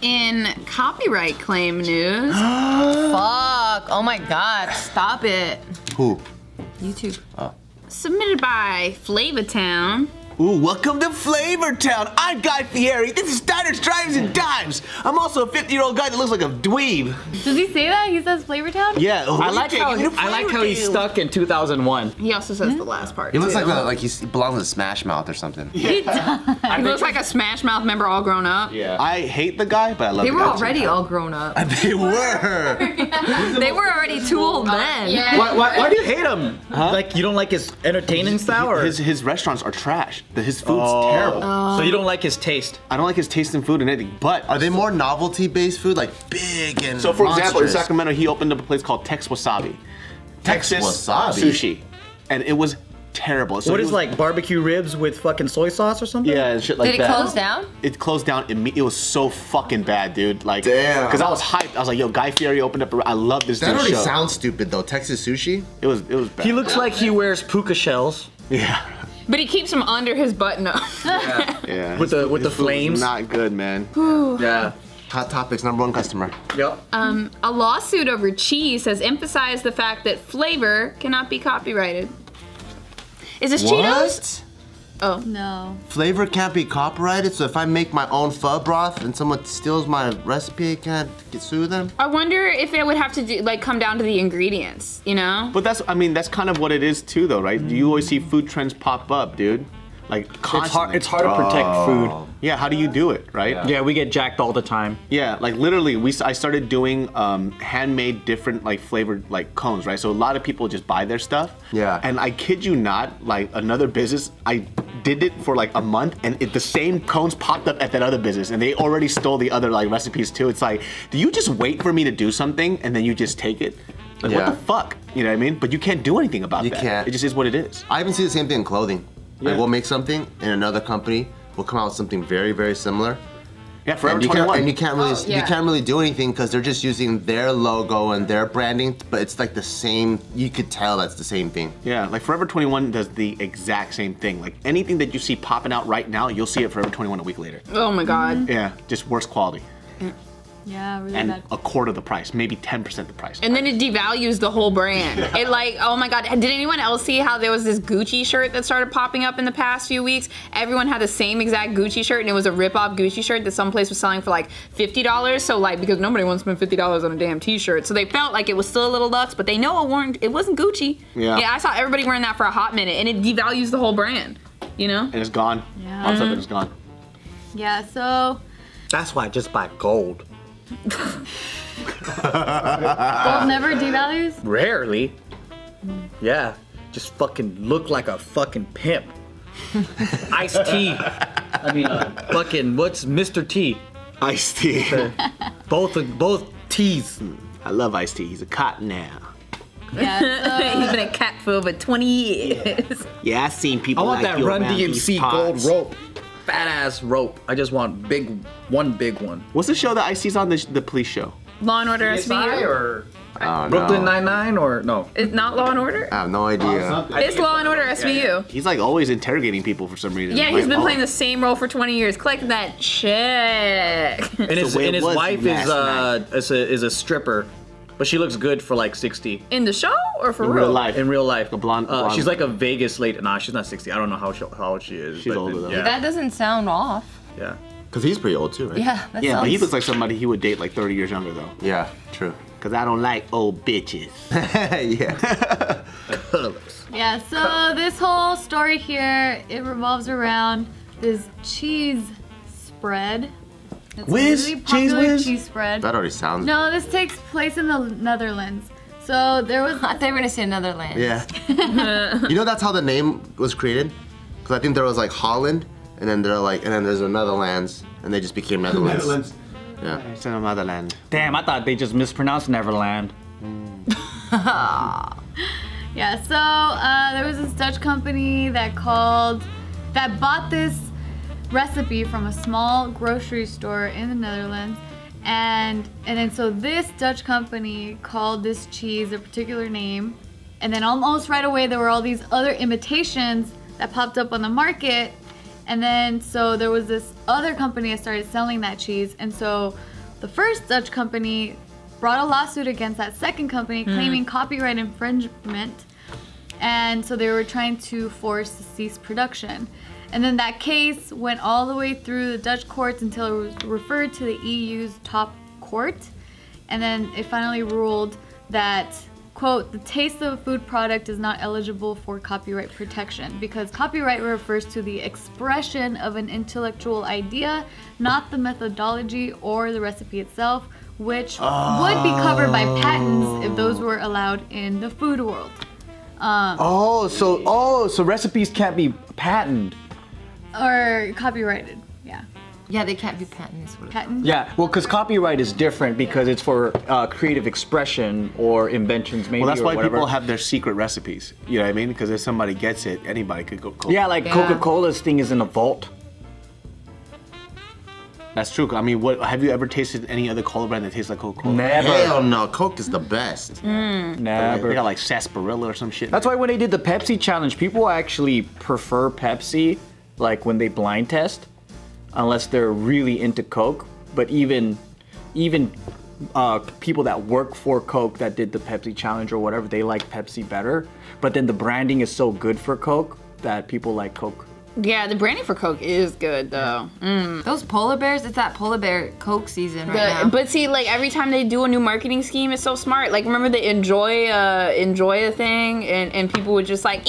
In copyright claim news. Fuck. Oh my god. Stop it. Who? YouTube. Oh. Submitted by Flavortown. Ooh, welcome to Flavortown. I'm Guy Fieri. This is Diners, Drives, and Dimes. I'm also a 50-year-old guy that looks like a dweeb. Does he say that? He says Flavortown? Yeah. I like how he's stuck in 2001. He also says the last part. He looks too. like he belongs in Smash Mouth or something. He looks like a Smash Mouth member all grown up. Yeah. I hate the guy, but I love They the were guy already too. all grown up. They were. They were already too old then. Yeah. Why do you hate him? Huh? Like, you don't like his entertaining style? Or? His restaurants are trash. His food's terrible. So you don't like his taste? I don't like his taste in food and anything, but... Are they more novelty-based food, like big and So for example, in monstrous? Sacramento, he opened up a place called Tex Wasabi. Texas Wasabi? sushi. And it was terrible. So What he is was- like barbecue ribs with fucking soy sauce or something? Yeah, and shit like Did that. it close down? It closed down immediately. It was so fucking bad, dude. Like, Damn. Because I was hyped. I was like, yo, Guy Fieri opened up I love this That dude's already show. sounds stupid though. Texas sushi. It was bad. He looks like he wears puka shells. Yeah. But he keeps them under his button up. Yeah. With the His food was flames. Not good, man. Yeah. Hot Topics #1 customer. Yep. A lawsuit over cheese has emphasized the fact that flavor cannot be copyrighted. Is this Cheetos? Oh. No. Flavor can't be copyrighted, so if I make my own pho broth and someone steals my recipe, can't sue them? I wonder if it would have to do, like, come down to the ingredients, you know? But that's kind of what it is too, though, right? You always see food trends pop up, dude. Like, constantly. It's hard to protect food. Yeah, how do you do it, right? Yeah, we get jacked all the time. Yeah, like literally, I started doing handmade different like flavored like cones, right? So a lot of people just buy their stuff. Yeah. And I kid you not, like another business, I did it for like a month, and the same cones popped up at that other business, and they already stole the other like recipes too. It's like, do you just wait for me to do something and then you just take it? Like what the fuck? You know what I mean? But you can't do anything about that. You can't. It just is what it is. I even see the same thing in clothing. Like Yeah. we'll make something, and another company will come out with something very, very similar. Yeah, Forever And you 21. can't really yeah. you can't really do anything because they're just using their logo and their branding, but it's like the same. You could tell that's the same thing. Yeah, like Forever 21 does the exact same thing. Like anything that you see popping out right now, you'll see it Forever 21 a week later. Oh my God. Yeah, just worse quality. Yeah, really And bad. a quarter the price, maybe 10% the price. And then it devalues the whole brand. It like, oh my God, did anyone else see how there was this Gucci shirt that started popping up in the past few weeks? Everyone had the same exact Gucci shirt, and it was a rip-off Gucci shirt that some place was selling for like $50. So like, because nobody wants to spend $50 on a damn t-shirt. So they felt like it was still a little lux, but they know it wasn't Gucci. Yeah. Yeah, I saw everybody wearing that for a hot minute, and it devalues the whole brand, you know? And it's gone. Yeah. Pops up and it's gone. Yeah, so That's why I just buy gold. gold never devalues? Rarely. Yeah. Just fucking look like a fucking pimp. Iced tea. I mean, fucking, what's Mr. T? Iced tea. Both teas. I love Iced tea. He's a cotton now. Yeah, He's been a cat for over 20 years. Yeah, I've seen I people want like that you Run around DMC these gold pods. rope. Fat ass rope. I just want one big one. What's the show that Ice T's on? The police show. Law and Order SVU? or Oh, Brooklyn no. Nine-Nine or no? It's not Law and Order? I have no idea. It's Law and Order SVU. He's like always interrogating people for some reason. Yeah, Like, he's been oh, playing the same role for 20 years. Collect that check. And his, the way it and his was wife last is a stripper, but she looks good for like 60 In the show or for In real life. in real life. The blonde- blonde- She's like a Vegas lady. Nah, she's not 60. I don't know how old she is. She's but older, though. Yeah, That doesn't sound off. yeah. Because he's pretty old too, right? Yeah, that Yeah, but he sounds- looks like somebody he would date like 30 years younger though. Yeah, true. Cause I don't like old bitches. Yeah. Yeah, so this whole story here, it revolves around this cheese spread. It's Whiz? a really Cheese popular whiz? cheese spread. That already sounds. No, this takes place in the Netherlands. So there was. I thought you were gonna say Netherlands. Yeah. You know that's how the name was created? Because I think there was like Holland, and then there's a Netherlands, and they just became Netherlands. Yeah. It's in a motherland. Damn, I thought they just mispronounced Neverland. Yeah, so there was this Dutch company that bought this recipe from a small grocery store in the Netherlands, and then so this Dutch company called this cheese a particular name, and then almost right away there were all these other imitations that popped up on the market, And then so there was this other company that started selling that cheese, and so the first Dutch company brought a lawsuit against that second company claiming copyright infringement, and so they were trying to force to cease production. And then that case went all the way through the Dutch courts until it was referred to the EU's top court, and then it finally ruled that, quote, the taste of a food product is not eligible for copyright protection because copyright refers to the expression of an intellectual idea, not the methodology or the recipe itself, which would be covered by patents if those were allowed in the food world. So recipes can't be patented. Or copyrighted, yeah. Yeah, they can't be patented. Patent? Yeah, well, because copyright is different because it's for creative expression or inventions, maybe. Well, that's or why whatever. people have their secret recipes. You know what I mean? Because if somebody gets it, anybody could go. Yeah, like Coca-Cola's thing is in a vault. That's true. I mean, what have you ever tasted any other cola brand that tastes like Coca-Cola? Never. Hell no, Coke is the best. Never. They got like sarsaparilla or some shit. That's why when they did the Pepsi challenge, people actually prefer Pepsi, like when they blind test, unless they're really into Coke. But even people that work for Coke that did the Pepsi challenge or whatever, they like Pepsi better. But then the branding is so good for Coke that people like Coke. Yeah, the branding for Coke is good though. Those polar bears, it's that polar bear Coke season right now. But see, like every time they do a new marketing scheme, it's so smart. Like remember the enjoy a thing, and people would just like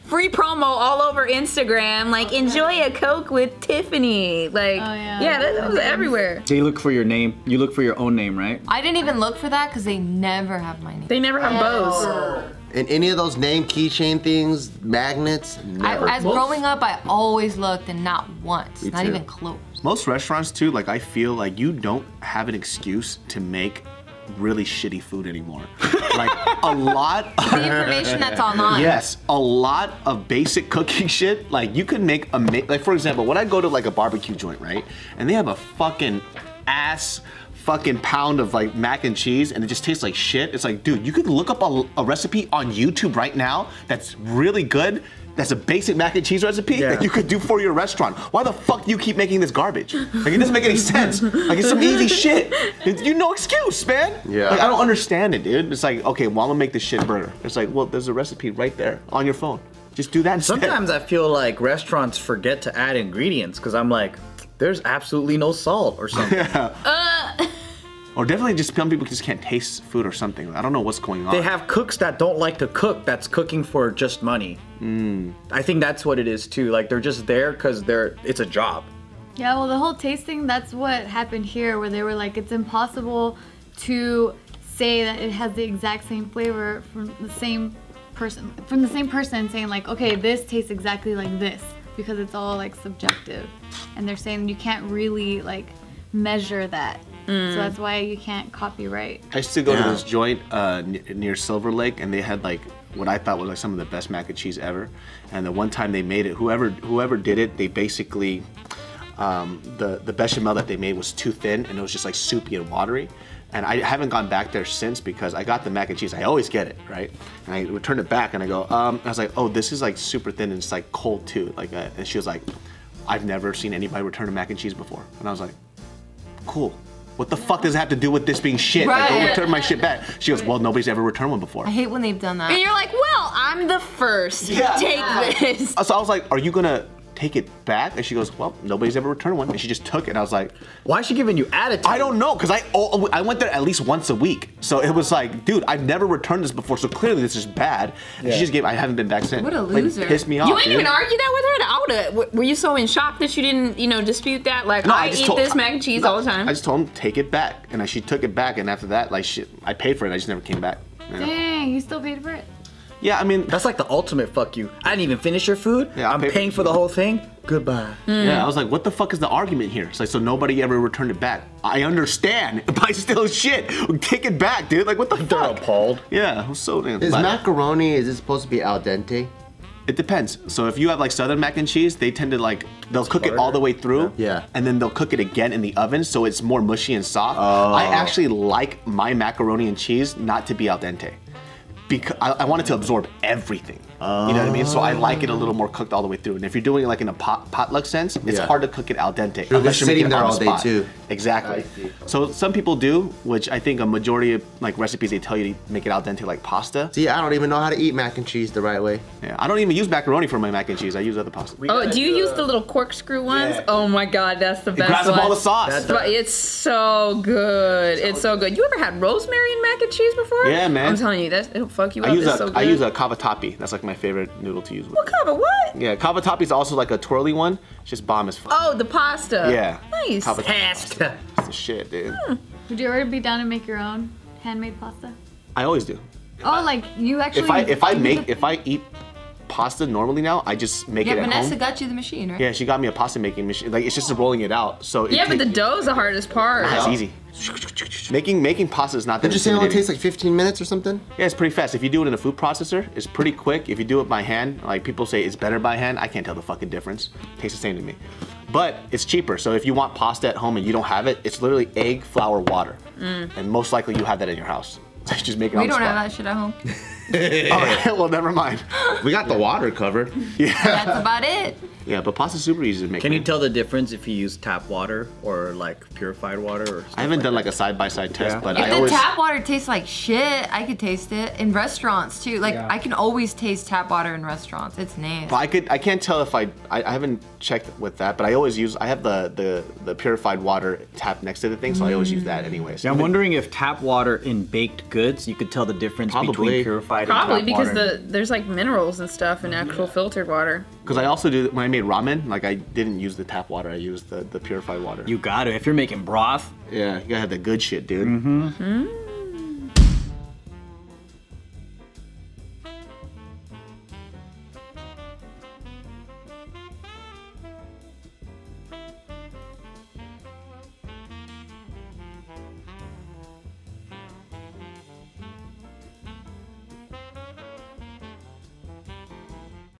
free promo all over Instagram, like enjoy a Coke with Tiffany. Like that was everywhere. They look for your name. You look for your own name, right? I didn't even look for that because they never have my name. They never have Boze. And any of those name keychain things, magnets, never. As growing up, I always looked and not once, Me not too. even close. Most restaurants too, like I feel like you don't have an excuse to make really shitty food anymore. Like a lot of The information that's online. Yes, a lot of basic cooking shit. Like you could make like for example, when I go to like a barbecue joint, right? And they have a fucking pound of like mac and cheese and it just tastes like shit. It's like, dude, you could look up a recipe on YouTube right now that's really good. That's a basic mac and cheese recipe that you could do for your restaurant. Why the fuck do you keep making this garbage? Like it doesn't make any sense. Like it's some easy shit. You no excuse, man. Yeah. Like I don't understand it, dude. It's like, okay, well I'm gonna make this shit burger. It's like, well, there's a recipe right there on your phone. Just do that instead. Sometimes I feel like restaurants forget to add ingredients because I'm like, there's absolutely no salt or something. Or definitely just some people just can't taste food or something. I don't know what's going on. They have cooks that don't like to cook, that's cooking for just money. I think that's what it is too. Like they're just there because it's a job. Yeah, well, the whole tasting, that's what happened here, where they were like, it's impossible to say that it has the exact same flavor from the same person saying like, okay, this tastes exactly like this, because it's all like subjective. And they're saying you can't really like measure that. So that's why you can't copyright. I used to go to this joint near Silver Lake, and they had like what I thought was like some of the best mac and cheese ever. And the one time they made it, whoever did it, they basically the bechamel that they made was too thin, and it was just like soupy and watery. And I haven't gone back there since because I got the mac and cheese. I always get it, right? And I returned it back, and I go, I was like, oh, this is like super thin and it's like cold too. Like, and she was like, I've never seen anybody return a mac and cheese before. And I was like, cool. What the fuck does it have to do with this being shit? Like, go return my shit back. She goes, well, nobody's ever returned one before. I hate when they've done that. And you're like, well, I'm the first to take this. So I was like, are you gonna take it back? And she goes, well, nobody's ever returned one. And she just took it. And I was like, why is she giving you attitude? I don't know, because I went there at least once a week. So it was like, dude, I've never returned this before, so clearly this is bad. And she just gave, I haven't been back since. What a loser. Like, pissed me off, You ain't dude. even argue that with her? Were you so in shock that you didn't, dispute that? Like, No, I eat this mac and cheese all the time. I just told him, take it back. And she took it back, and after that, like, shit, I paid for it, I just never came back. You know? Dang, you still paid for it? Yeah, I mean, That's like the ultimate fuck you. I didn't even finish your food. Yeah, I'm paying for the whole thing. Goodbye. yeah, I was like, what the fuck is the argument here? It's like, so nobody ever returned it back. I understand, but I still shit. Take it back, dude. Like, what the They're fuck? appalled. Yeah, I was so damn. Is but macaroni, is it supposed to be al dente? It depends. So if you have like Southern mac and cheese, they tend to like, they'll cook it all the way through. Yeah. And then they'll cook it again in the oven, so it's more mushy and soft. I actually like my macaroni and cheese not to be al dente. Because I want it to absorb everything. You know what I mean? So I like it a little more cooked all the way through. And if you're doing it like in a potluck sense, it's hard to cook it al dente. Unless you're sitting making it there on all the day spot. too. Exactly. So some people do, which I think a majority of like recipes, they tell you to make it al dente like pasta. See, I don't even know how to eat mac and cheese the right way. Yeah, I don't even use macaroni for my mac and cheese. I use other pasta. Oh, do you use the little corkscrew ones? Yeah. Oh my god, that's the best grabs up one. all the sauce. It's so good. It's so good. You ever had rosemary and mac and cheese before? Yeah, man. I'm telling you, it'll fuck you up. I use It's so good. I use a cavatappi. That's like my favorite noodle to use. With. What kind of what? Yeah, cavatappi is also like a twirly one. It's just bomb as fuck. Oh, the pasta. Yeah. Nice. Cavatappi. It's the shit, dude. Would you ever be down to make your own handmade pasta? I always do. Oh, like you actually. If I eat pasta normally now, I just make it at Vanessa home. got you the machine, right? Yeah, she got me a pasta making machine. Like it's just rolling it out. So Yeah, but the dough's the hardest part. it's easy. Making pasta is not that Did you say it only intimidating. takes like 15 minutes or something? Yeah, it's pretty fast. If you do it in a food processor, it's pretty quick. If you do it by hand, like people say it's better by hand, I can't tell the fucking difference. It tastes the same to me. But it's cheaper, so if you want pasta at home and you don't have it, it's literally egg, flour, water. And most likely you have that in your house. So you just make it on We the don't spot. have that shit at home. All right, well, never mind. We got the water covered. That's about it. Yeah, but pasta's super easy to make. Can you man. tell the difference if you use tap water or like purified water? Or I haven't done like a side-by-side test, Yeah. but If I the always... tap water tastes like shit, I could taste it. In restaurants too. Like I can always taste tap water in restaurants. It's nasty. But I can't tell if I haven't checked with that, but I have the purified water tap next to the thing, so I always use that anyways. Yeah, I'm wondering if tap water in baked goods, you could tell the difference Probably. between purified Probably and tap because water. there's like minerals and stuff in actual filtered water. Because I also do, when I made ramen, like I didn't use the tap water, I used the purified water. You got to. If you're making broth, Yeah, you gotta have the good shit, dude.